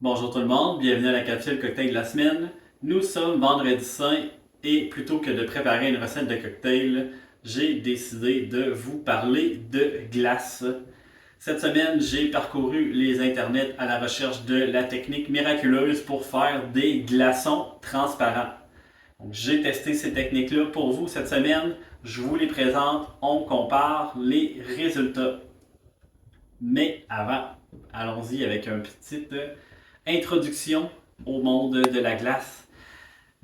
Bonjour tout le monde, bienvenue à la capsule cocktail de la semaine. Nous sommes vendredi saint et plutôt que de préparer une recette de cocktail, j'ai décidé de vous parler de glace. Cette semaine, j'ai parcouru les internets à la recherche de la technique miraculeuse pour faire des glaçons transparents. Donc, j'ai testé ces techniques-là pour vous cette semaine. Je vous les présente, on compare les résultats. Mais avant, allons-y avec une petite introduction au monde de la glace.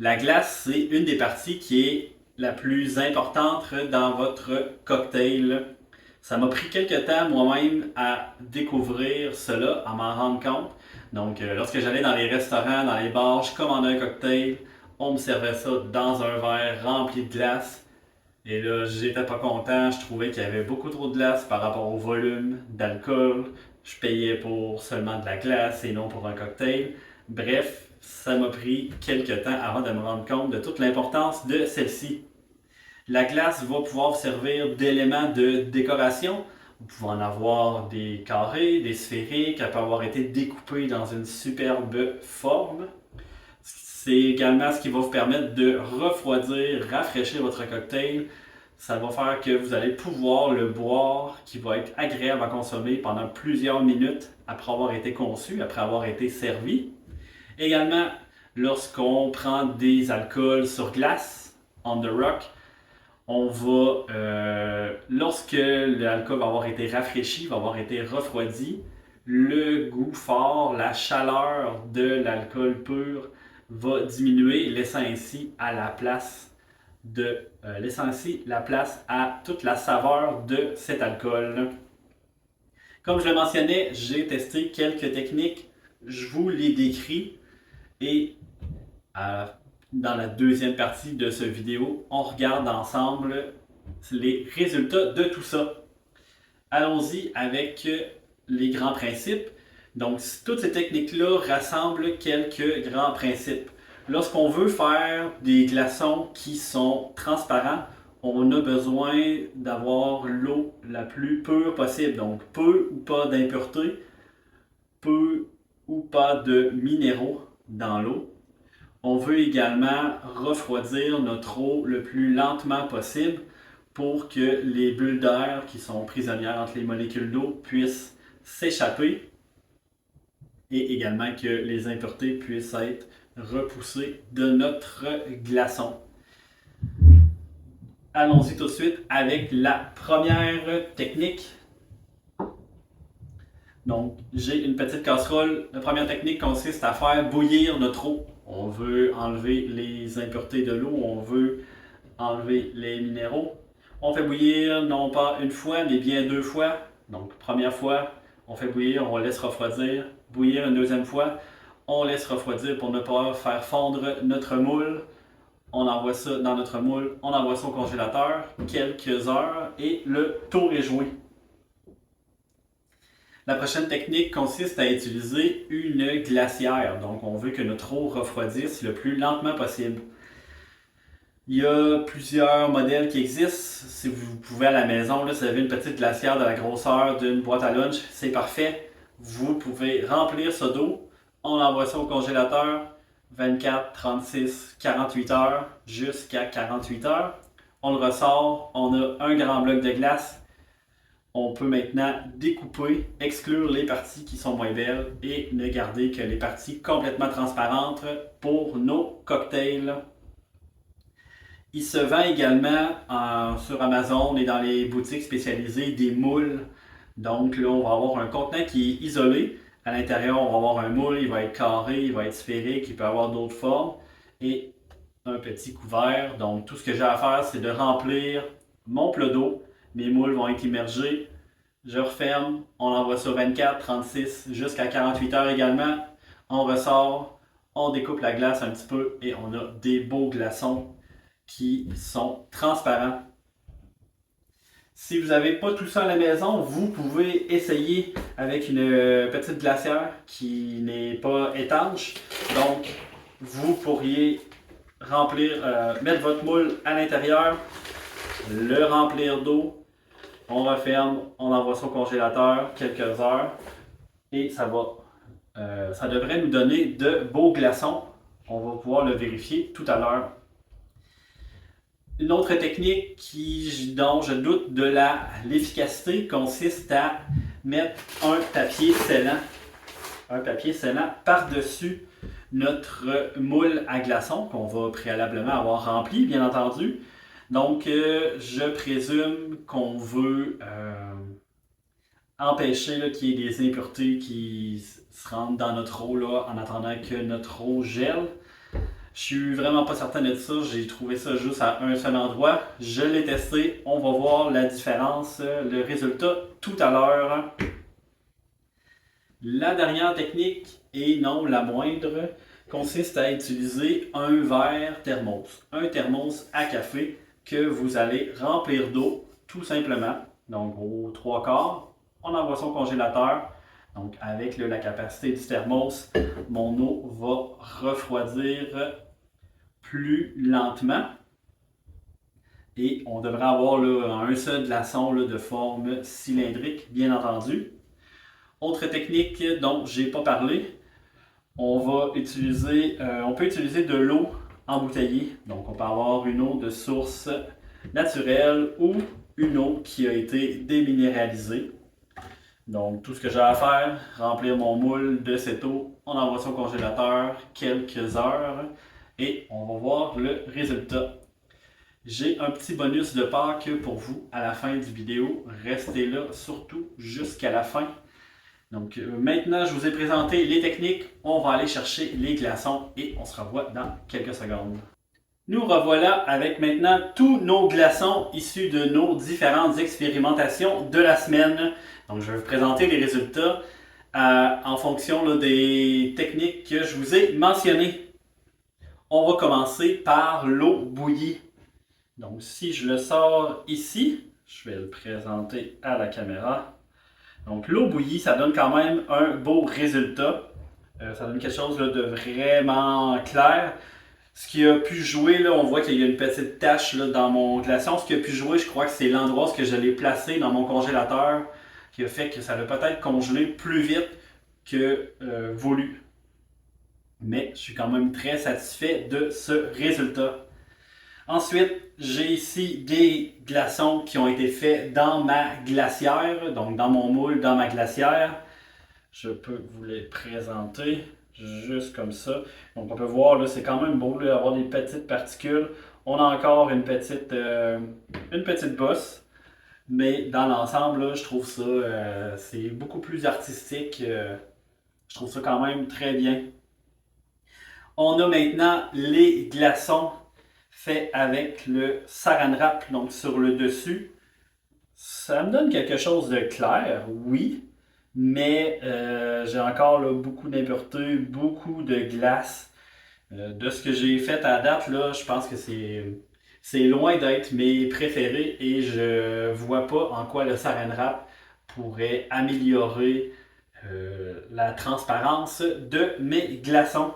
La glace, c'est une des parties qui est la plus importante dans votre cocktail. Ça m'a pris quelques temps moi-même à découvrir cela, à m'en rendre compte. Donc, lorsque j'allais dans les restaurants, dans les bars, je commandais un cocktail, on me servait ça dans un verre rempli de glace. Et là, j'étais pas content, je trouvais qu'il y avait beaucoup trop de glace par rapport au volume d'alcool. Je payais pour seulement de la glace et non pour un cocktail. Bref, ça m'a pris quelques temps avant de me rendre compte de toute l'importance de celle-ci. La glace va pouvoir vous servir d'élément de décoration. Vous pouvez en avoir des carrés, des sphériques, elle peut avoir été découpée dans une superbe forme. C'est également ce qui va vous permettre de refroidir, rafraîchir votre cocktail. Ça va faire que vous allez pouvoir le boire, qui va être agréable à consommer pendant plusieurs minutes après avoir été conçu, après avoir été servi. Également, lorsqu'on prend des alcools sur glace, on the rock, lorsque l'alcool va avoir été rafraîchi, va avoir été refroidi, le goût fort, la chaleur de l'alcool pur va diminuer, laissant ainsi la place à toute la saveur de cet alcool. Comme je le mentionnais, j'ai testé quelques techniques, je vous les décris et dans la deuxième partie de cette vidéo, on regarde ensemble les résultats de tout ça. Allons-y avec les grands principes. Donc, toutes ces techniques-là rassemblent quelques grands principes. Lorsqu'on veut faire des glaçons qui sont transparents, on a besoin d'avoir l'eau la plus pure possible. Donc, peu ou pas d'impuretés, peu ou pas de minéraux dans l'eau. On veut également refroidir notre eau le plus lentement possible pour que les bulles d'air qui sont prisonnières entre les molécules d'eau puissent s'échapper et également que les impuretés puissent être repoussées de notre glaçon. Allons-y tout de suite avec la première technique. Donc, j'ai une petite casserole. La première technique consiste à faire bouillir notre eau. On veut enlever les impuretés de l'eau, on veut enlever les minéraux. On fait bouillir non pas une fois, mais bien deux fois. Donc, première fois, on fait bouillir, on laisse refroidir. Bouillir une deuxième fois, on laisse refroidir pour ne pas faire fondre notre moule. On envoie ça dans notre moule, on envoie ça au congélateur quelques heures et le tour est joué. La prochaine technique consiste à utiliser une glacière. Donc, on veut que notre eau refroidisse le plus lentement possible. Il y a plusieurs modèles qui existent. Si vous pouvez à la maison, là, si vous avez une petite glacière de la grosseur d'une boîte à lunch, c'est parfait. Vous pouvez remplir ça d'eau. On envoie ça au congélateur 24, 36, 48 heures jusqu'à 48 heures. On le ressort. On a un grand bloc de glace. On peut maintenant découper, exclure les parties qui sont moins belles et ne garder que les parties complètement transparentes pour nos cocktails. Il se vend également sur Amazon et dans les boutiques spécialisées des moules. Donc là, on va avoir un contenant qui est isolé. À l'intérieur, on va avoir un moule, il va être carré, il va être sphérique, il peut avoir d'autres formes. Et un petit couvert. Donc tout ce que j'ai à faire, c'est de remplir mon plat d'eau. Mes moules vont être immergés. Je referme, on envoie ça 24, 36 jusqu'à 48 heures également. On ressort, on découpe la glace un petit peu et on a des beaux glaçons qui sont transparents. Si vous n'avez pas tout ça à la maison, vous pouvez essayer avec une petite glacière qui n'est pas étanche. Donc, vous pourriez mettre votre moule à l'intérieur, le remplir d'eau, on referme, on envoie ça au congélateur quelques heures et ça va ça devrait nous donner de beaux glaçons. On va pouvoir le vérifier tout à l'heure. Une autre technique dont je doute de l'efficacité consiste à mettre un papier scellant par-dessus notre moule à glaçons qu'on va préalablement avoir rempli, bien entendu. Donc, je présume qu'on veut empêcher qu'il y ait des impuretés qui se rendent dans notre eau là, en attendant que notre eau gèle. Je suis vraiment pas certain de ça. J'ai trouvé ça juste à un seul endroit. Je l'ai testé. On va voir la différence, le résultat tout à l'heure. La dernière technique, et non la moindre, consiste à utiliser un verre thermos. Un thermos à café que vous allez remplir d'eau, tout simplement. Donc, aux 3/4, on envoie ça au congélateur. Donc, avec la capacité du thermos, mon eau va refroidir plus lentement. Et on devrait avoir là, un seul glaçon là, de forme cylindrique, bien entendu. Autre technique dont je n'ai pas parlé, on peut utiliser de l'eau embouteillée. Donc, on peut avoir une eau de source naturelle ou une eau qui a été déminéralisée. Donc, tout ce que j'ai à faire, remplir mon moule de cette eau, on envoie ça au congélateur quelques heures et on va voir le résultat. J'ai un petit bonus de Pâques pour vous à la fin du vidéo. Restez là, surtout jusqu'à la fin. Donc maintenant, je vous ai présenté les techniques. On va aller chercher les glaçons et on se revoit dans quelques secondes. Nous revoilà avec maintenant tous nos glaçons issus de nos différentes expérimentations de la semaine. Donc je vais vous présenter les résultats en fonction là, des techniques que je vous ai mentionnées. On va commencer par l'eau bouillie. Donc si je le sors ici, je vais le présenter à la caméra. Donc l'eau bouillie, ça donne quand même un beau résultat. Ça donne quelque chose là, de vraiment clair. Ce qui a pu jouer, là, on voit qu'il y a une petite tache là, dans mon glaçon. Ce qui a pu jouer, je crois que c'est l'endroit où je l'ai placé dans mon congélateur qui a fait que ça a peut-être congelé plus vite que voulu. Mais je suis quand même très satisfait de ce résultat. Ensuite, j'ai ici des glaçons qui ont été faits dans ma glacière, donc dans mon moule, dans ma glacière. Je peux vous les présenter juste comme ça. Donc on peut voir, là, c'est quand même beau d'avoir des petites particules. On a encore une petite bosse, mais dans l'ensemble, je trouve ça, c'est beaucoup plus artistique. Je trouve ça quand même très bien. On a maintenant les glaçons faits avec le Saran Wrap, donc sur le dessus. Ça me donne quelque chose de clair, oui. Mais j'ai encore là, beaucoup d'impuretés, beaucoup de glace. De ce que j'ai fait à date, là, je pense que c'est loin d'être mes préférés et je vois pas en quoi le Saran Wrap pourrait améliorer la transparence de mes glaçons.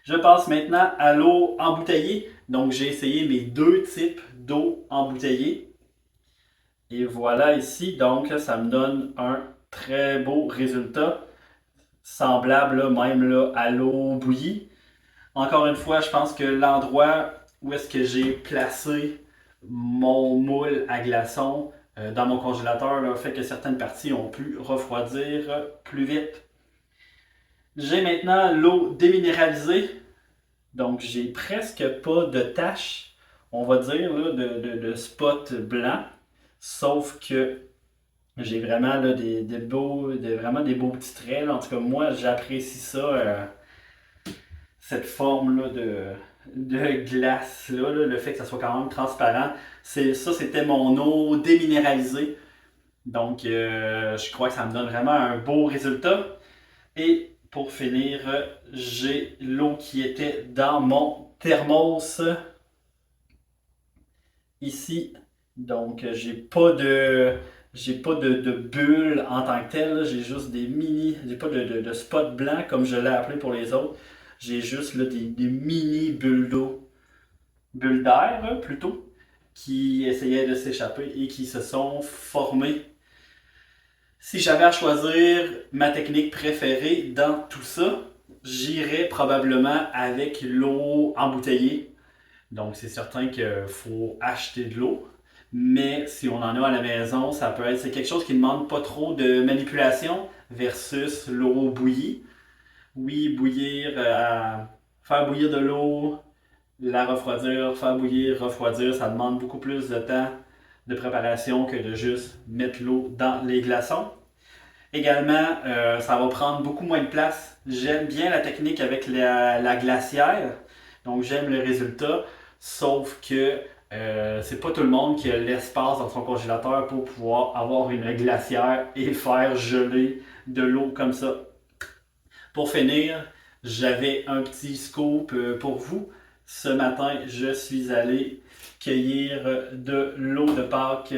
Je passe maintenant à l'eau embouteillée. Donc j'ai essayé mes deux types d'eau embouteillée. Et voilà ici, donc ça me donne un très beau résultat, semblable là, même là, à l'eau bouillie. Encore une fois, je pense que l'endroit où est-ce que j'ai placé mon moule à glaçons dans mon congélateur là, fait que certaines parties ont pu refroidir plus vite. J'ai maintenant l'eau déminéralisée, donc j'ai presque pas de taches, on va dire, là, de spots blancs, sauf que j'ai vraiment là, vraiment des beaux petits traits. Là. En tout cas, moi, j'apprécie ça, cette forme là, de glace, là, le fait que ça soit quand même transparent. Ça, c'était mon eau déminéralisée. Donc, je crois que ça me donne vraiment un beau résultat. Et pour finir, j'ai l'eau qui était dans mon thermos ici. Donc, j'ai pas de bulles en tant que telle, j'ai juste j'ai pas de spots blancs comme je l'ai appelé pour les autres. J'ai juste là, des mini bulles d'eau, bulles d'air plutôt, qui essayaient de s'échapper et qui se sont formées. Si j'avais à choisir ma technique préférée dans tout ça, j'irais probablement avec l'eau embouteillée. Donc, c'est certain qu'il faut acheter de l'eau. Mais si on en a à la maison, ça peut être c'est quelque chose qui ne demande pas trop de manipulation versus l'eau bouillie. Oui, bouillir, faire bouillir de l'eau, la refroidir, faire bouillir, refroidir, ça demande beaucoup plus de temps de préparation que de juste mettre l'eau dans les glaçons. Également, ça va prendre beaucoup moins de place. J'aime bien la technique avec la glacière, donc j'aime le résultat, sauf que c'est pas tout le monde qui a l'espace dans son congélateur pour pouvoir avoir une glacière et faire geler de l'eau comme ça. Pour finir, j'avais un petit scoop pour vous. Ce matin, je suis allé cueillir de l'eau de Pâques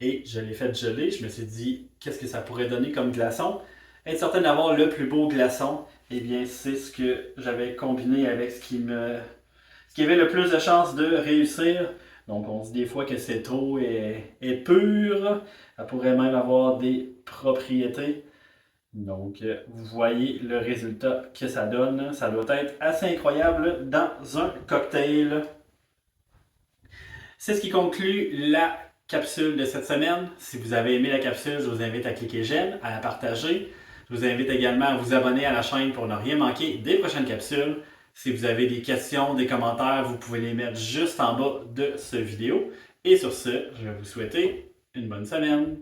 et je l'ai fait geler. Je me suis dit, qu'est-ce que ça pourrait donner comme glaçon? Être certain d'avoir le plus beau glaçon, eh bien, c'est ce que j'avais combiné avec ce qui avait le plus de chances de réussir. Donc, on se dit des fois que cette eau est pure. Elle pourrait même avoir des propriétés. Donc, vous voyez le résultat que ça donne. Ça doit être assez incroyable dans un cocktail. C'est ce qui conclut la capsule de cette semaine. Si vous avez aimé la capsule, je vous invite à cliquer j'aime, à la partager. Je vous invite également à vous abonner à la chaîne pour ne rien manquer des prochaines capsules. Si vous avez des questions, des commentaires, vous pouvez les mettre juste en bas de cette vidéo. Et sur ce, je vais vous souhaiter une bonne semaine.